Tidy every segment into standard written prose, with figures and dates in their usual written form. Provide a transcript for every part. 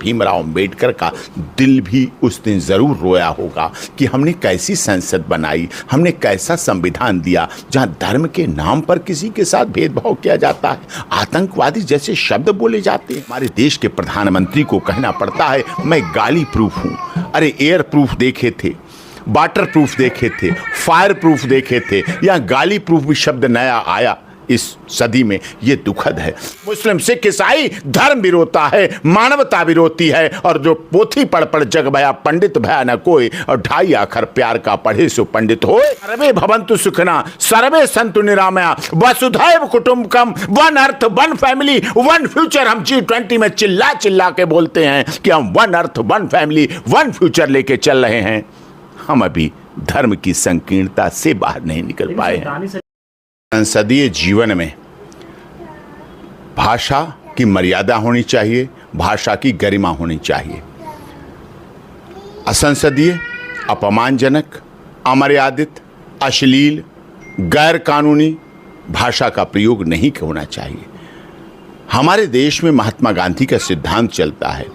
भीमराव अंबेडकर का दिल भी उस दिन जरूर रोया होगा कि हमने कैसी संसद बनाई, हमने कैसा संविधान दिया जहां धर्म के नाम पर किसी के साथ भेदभाव किया जाता है, आतंकवादी जैसे शब्द बोले जाते हैं। हमारे देश के प्रधानमंत्री को कहना पड़ता है मैं गाली प्रूफ हूं। अरे एयर प्रूफ देखे थे, वाटर प्रूफ देखे थे, फायर प्रूफ देखे थे, या गाली प्रूफ भी शब्द नया आया इस सदी में। ये दुखद है। मुस्लिम सिख ईसाई धर्म भी रोता है, मानवता भी रोती है, और जो पोथी पढ़ पढ़ जग भया पंडित भया न कोई, और 2.5 अक्षर प्यार का पढ़े सो पंडित होए। सर्वे भवन्तु सुखिनः सर्वे सन्तु निरामया वसुधैव कुटुम्बकम, one earth one family one future. हम G20 में चिल्ला चिल्ला के बोलते हैं कि हम one earth one family one future लेके चल रहे हैं। हम अभी धर्म की संकीर्णता से बाहर नहीं निकल पाए हैं। संसदीय जीवन में भाषा की मर्यादा होनी चाहिए, भाषा की गरिमा होनी चाहिए। असंसदीय, अपमानजनक, अमर्यादित, अश्लील, गैर कानूनी भाषा का प्रयोग नहीं होना चाहिए। हमारे देश में महात्मा गांधी का सिद्धांत चलता है,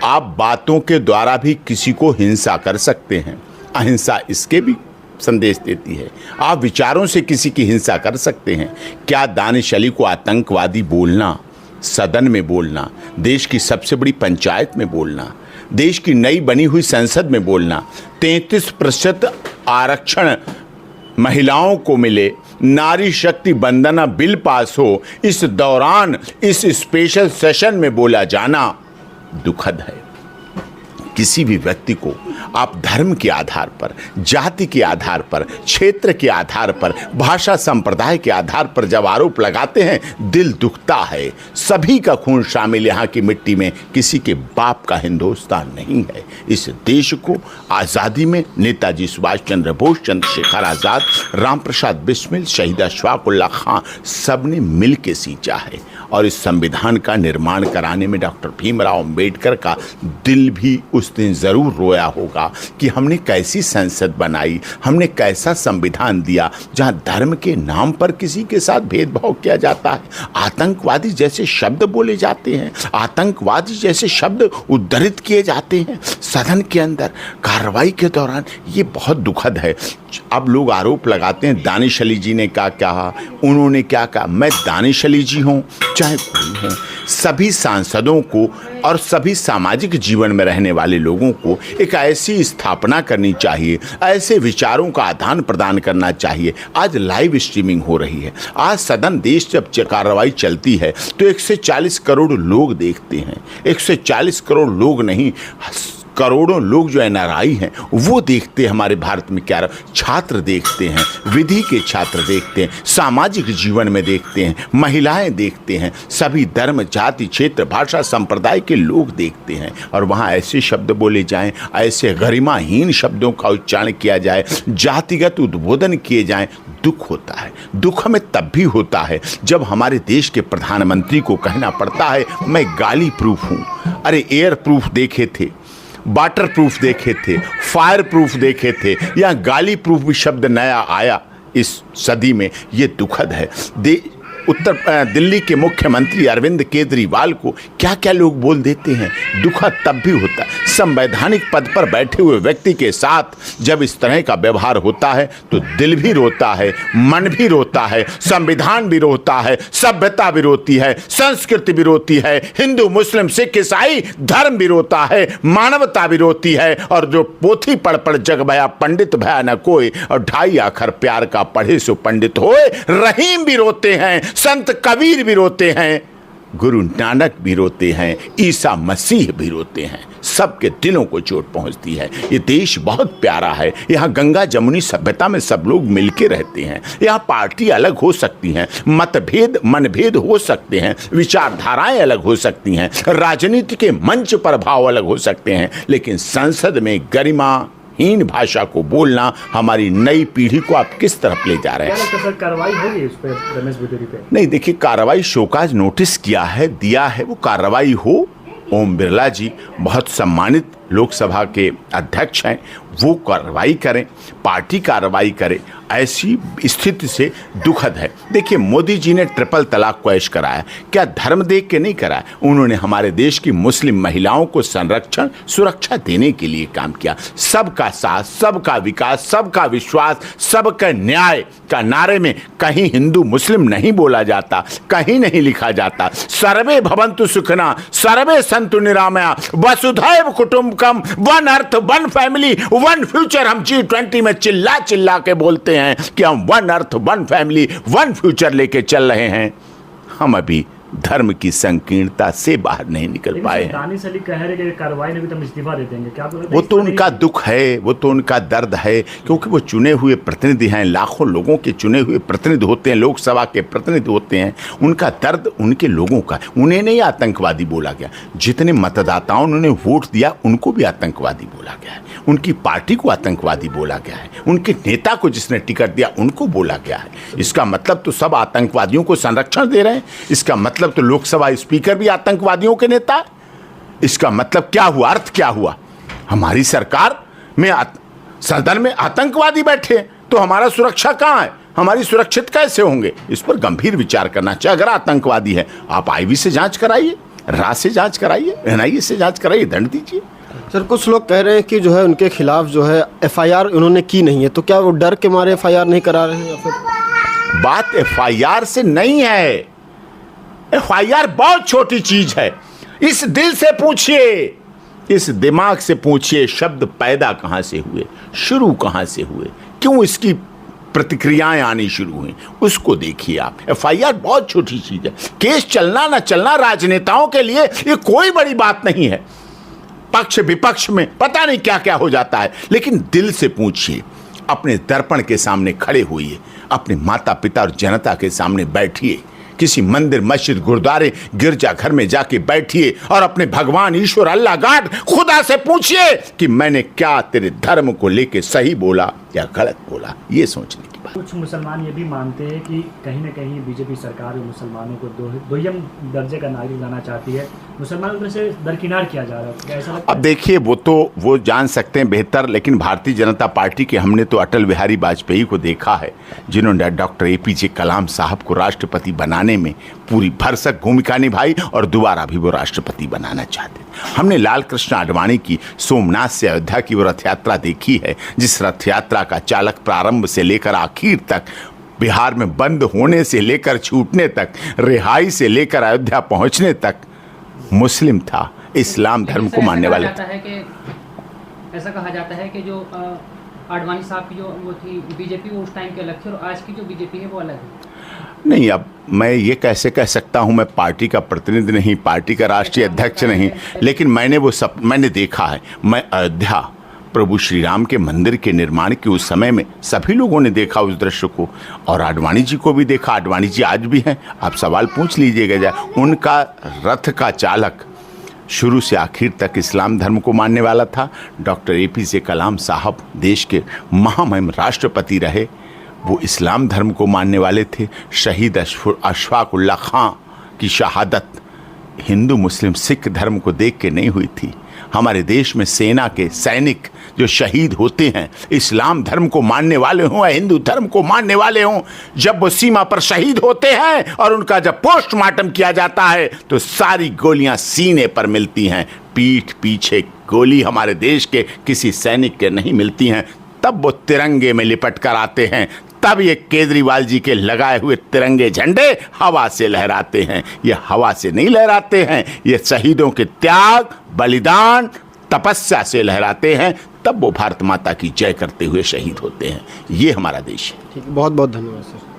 आप बातों के द्वारा भी किसी को हिंसा कर सकते हैं, अहिंसा इसके भी संदेश देती है। आप विचारों से किसी की हिंसा कर सकते हैं। क्या दानिश अली को आतंकवादी बोलना, सदन में बोलना, देश की सबसे बड़ी पंचायत में बोलना, देश की नई बनी हुई संसद में बोलना, 33% आरक्षण महिलाओं को मिले, नारी शक्ति वंदना बिल पास हो, इस दौरान इस स्पेशल सेशन में बोला जाना दुखद है। किसी भी व्यक्ति को आप धर्म के आधार पर, जाति के आधार पर, क्षेत्र के आधार पर, भाषा संप्रदाय के आधार पर जब आरोप लगाते हैं, दिल दुखता है। सभी का खून शामिल यहाँ की मिट्टी में, किसी के बाप का हिंदुस्तान नहीं है। इस देश को आज़ादी में नेताजी सुभाष चंद्र बोस, चंद्रशेखर आज़ाद, राम प्रसाद बिस्मिल, शहीद अशफाक उल्लाह खां सबने मिल के सींचा है, और इस संविधान का निर्माण कराने में डॉक्टर भीमराव अंबेडकर का दिल भी उस दिन जरूर रोया होगा कि हमने कैसी संसद बनाई, हमने कैसा संविधान दिया जहां धर्म के नाम पर किसी के साथ भेदभाव किया जाता है, आतंकवादी जैसे शब्द बोले जाते हैं, आतंकवादी जैसे शब्द उद्धृत किए जाते हैं सदन के अंदर कार्रवाई के दौरान। ये बहुत दुखद है। अब लोग आरोप लगाते हैं दानिश अली जी ने क्या कहा, उन्होंने क्या कहा। मैं दानिश अली जी हूं चाहे कोई हो, सभी सांसदों को और सभी सामाजिक जीवन में रहने वाले लोगों को एक ऐसी स्थापना करनी चाहिए, ऐसे विचारों का आदान प्रदान करना चाहिए। आज लाइव स्ट्रीमिंग हो रही है, आज सदन देश जब कार्रवाई चलती है तो 140 करोड़ लोग देखते हैं। 140 करोड़ लोग नहीं, करोड़ों लोग जो NRI हैं वो देखते हैं। हमारे भारत में क्या छात्र देखते हैं, विधि के छात्र देखते हैं, सामाजिक जीवन में देखते हैं, महिलाएं देखते हैं, सभी धर्म, जाति, क्षेत्र, भाषा, संप्रदाय के लोग देखते हैं। और वहाँ ऐसे शब्द बोले जाएं, ऐसे गरिमाहीन शब्दों का उच्चारण किया जाए, जातिगत उद्बोधन किए जाएं, दुख होता है। दुख हमें तब भी होता है जब हमारे देश के प्रधानमंत्री को कहना पड़ता है मैं गाली प्रूफ हूँ। अरे एयर प्रूफ देखे थे, वाटर प्रूफ देखे थे, फायर प्रूफ देखे थे, या गाली प्रूफ भी शब्द नया आया इस सदी में। ये दुखद है। दिल्ली के मुख्यमंत्री अरविंद केजरीवाल को क्या क्या लोग बोल देते हैं, दुखद तब भी होता है। संवैधानिक पद पर बैठे हुए व्यक्ति के साथ जब इस तरह का व्यवहार होता है तो दिल भी रोता है, मन भी रोता है, संविधान भी रोता है, सभ्यता भी रोती है, संस्कृति भी रोती है, हिंदू मुस्लिम सिख ईसाई धर्म भी रोता है, मानवता भी रोती है, और जो पोथी पढ़ पढ़ जग भया पंडित भया न कोई, और 2.5 अक्षर प्यार का पढ़े सो पंडित होए। रहीम भी रोते हैं, संत कबीर भी रोते हैं, गुरु नानक भी रोते हैं, ईसा मसीह भी रोते हैं। सबके दिलों को चोट पहुंचती है। ये देश बहुत प्यारा है। यहाँ गंगा जमुनी सभ्यता में सब लोग मिलके रहते हैं। यहाँ पार्टी अलग हो सकती हैं, मतभेद मनभेद हो सकते हैं, विचारधाराएं अलग हो सकती हैं, राजनीति के मंच पर भाव अलग हो सकते हैं, लेकिन संसद में गरिमा हीन भाषा को बोलना हमारी नई पीढ़ी को आप किस तरफ ले जा रहे हैं? सर कार्रवाई होगी इस पे, रमेश बिधूरी पे? नहीं, देखिए कार्रवाई शोकाज नोटिस किया है, दिया है, वो कार्रवाई हो। ओम बिरला जी बहुत सम्मानित लोकसभा के अध्यक्ष हैं वो कार्रवाई करें, पार्टी कार्रवाई करे। ऐसी स्थिति से दुखद है। देखिए, मोदी जी ने ट्रिपल तलाक को ऐश कराया, क्या धर्म देख के नहीं कराया? उन्होंने हमारे देश की मुस्लिम महिलाओं को संरक्षण सुरक्षा देने के लिए काम किया। सबका साथ, सबका विकास, सबका विश्वास, सबका न्याय का नारे में कहीं हिंदू मुस्लिम नहीं बोला जाता, कहीं नहीं लिखा जाता। सर्वे भवन्तु सुखिनः, सर्वे सन्तु निरामया, वसुधैव कुटुम्बकम, one earth, one family, one future. हम G20 में चिल्ला चिल्ला के बोलते हैं कि हम one earth, one family, one future लेके चल रहे हैं। हम अभी धर्म की संकीर्णता से बाहर नहीं निकल पाए हैं। दानिश अली कह रहे हैं कि कार्रवाई नहीं हुई तो हम इस्तीफा दे देंगे, क्या वो तो उनका दुख है, वो तो उनका दर्द है, क्योंकि वो चुने हुए प्रतिनिधि हैं, लाखों लोगों के चुने हुए प्रतिनिधि होते हैं, लोकसभा के प्रतिनिधि होते हैं। उनका दर्द उनके लोगों का। उन्हें नहीं आतंकवादी बोला गया, जितने मतदाताओं ने वोट दिया उनको भी आतंकवादी बोला गया है, उनकी पार्टी को आतंकवादी बोला गया है, उनके नेता को जिसने टिकट दिया उनको बोला गया है। इसका मतलब तो सब आतंकवादियों को संरक्षण दे रहे हैं। इसका मतलब तो लोकसभा स्पीकर भी आतंकवादियों के नेता। इसका मतलब क्या हुआ? अर्थ क्या हुआ? हमारी सरकार में सदन में आतंकवादी बैठे तो हमारा सुरक्षा कहां है? हमारी सुरक्षित कैसे होंगे? इस पर गंभीर विचार करना चाहिए। अगर आतंकवादी है, आप आईवी से जांच कराइए, रा से जांच कराइए, एनआईए से जांच कराइए, दंड दीजिए। सर, कुछ लोग कह रहे हैं कि जो है उनके खिलाफ जो है एफआईआर उन्होंने की नहीं है, तो क्या वो डर के मारे एफआईआर नहीं करा रहे हैं या फिर? बात एफआईआर से नहीं है। एफआईआर बहुत छोटी चीज है। इस दिल से पूछिए, इस दिमाग से पूछिए, शब्द पैदा कहां से हुए, शुरू कहां से हुए, क्यों इसकी प्रतिक्रियाएं आनी शुरू हुई, उसको देखिए आप। एफआईआर बहुत छोटी चीज है। केस चलना ना चलना राजनेताओं के लिए ये कोई बड़ी बात नहीं है। पक्ष विपक्ष में पता नहीं क्या क्या हो जाता है, लेकिन दिल से पूछिए, अपने दर्पण के सामने खड़े होइए, अपने माता पिता और जनता के सामने बैठिए, किसी मंदिर, मस्जिद, गुरुद्वारे, गिरजा घर में जाके बैठिए और अपने भगवान, ईश्वर, अल्लाह, गॉड, खुदा से पूछिए कि मैंने क्या तेरे धर्म को लेके सही बोला या गलत बोला। ये सोचने की बात। कुछ मुसलमान ये भी मानते हैं कि कहीं ना कहीं बीजेपी सरकार मुसलमानों को दोयम दर्जे का नागरिक बनाना चाहती है, मुसलमानों को से दरकिनार किया जा रहा है, क्या ऐसा लगता है? अब देखिए, वो जान सकते हैं बेहतर, लेकिन भारतीय जनता पार्टी के हमने तो अटल बिहारी वाजपेयी को देखा है, जिन्होंने डॉक्टर APJ कलाम साहब को राष्ट्रपति बनाने में पूरी भरसक भूमिका निभाई और दोबारा भी वो राष्ट्रपति बनाना चाहते। हमने लाल कृष्ण आडवाणी की सोमनाथ से अयोध्या की वो रथ यात्रा देखी है, जिस रथ यात्रा का चालक प्रारंभ से लेकर आखिर तक, बिहार में बंद होने से लेकर छूटने तक, रिहाई से लेकर अयोध्या पहुंचने तक मुस्लिम था, इस्लाम धर्म को मानने वाले थे। ऐसा कहा जाता है कि जो आडवाणी साहब की जो वो थी बीजेपी, वो उस टाइम के अलग थी और आज की जो बीजेपी है वो अलग है। नहीं, अब मैं ये कैसे कह सकता हूँ? मैं पार्टी का प्रतिनिधि नहीं, पार्टी का राष्ट्रीय अध्यक्ष नहीं, लेकिन मैंने देखा है। मैं अयोध्या प्रभु श्री राम के मंदिर के निर्माण के उस समय में सभी लोगों ने देखा उस दृश्य को, और आडवाणी जी को भी देखा। आडवाणी जी आज भी हैं, आप सवाल पूछ लीजिएगा जाए। उनका रथ का चालक शुरू से आखिर तक इस्लाम धर्म को मानने वाला था। डॉक्टर APJ कलाम साहब देश के महामहिम राष्ट्रपति रहे, वो इस्लाम धर्म को मानने वाले थे। शहीद अशफाक उल्लाह खां की शहादत हिंदू मुस्लिम सिख धर्म को देख के नहीं हुई थी। हमारे देश में सेना के सैनिक जो शहीद होते हैं, इस्लाम धर्म को मानने वाले हों या हिंदू धर्म को मानने वाले हों, जब वो सीमा पर शहीद होते हैं और उनका जब पोस्टमार्टम किया जाता है तो सारी गोलियां सीने पर मिलती हैं, पीठ पीछे गोली हमारे देश के किसी सैनिक के नहीं मिलती हैं। तब वो तिरंगे में लिपट कर आते हैं, तब ये केजरीवाल जी के लगाए हुए तिरंगे झंडे हवा से लहराते हैं। ये हवा से नहीं लहराते हैं, ये शहीदों के त्याग, बलिदान, तपस्या से लहराते हैं। तब वो भारत माता की जय करते हुए शहीद होते हैं। ये हमारा देश है। ठीक, बहुत बहुत धन्यवाद सर।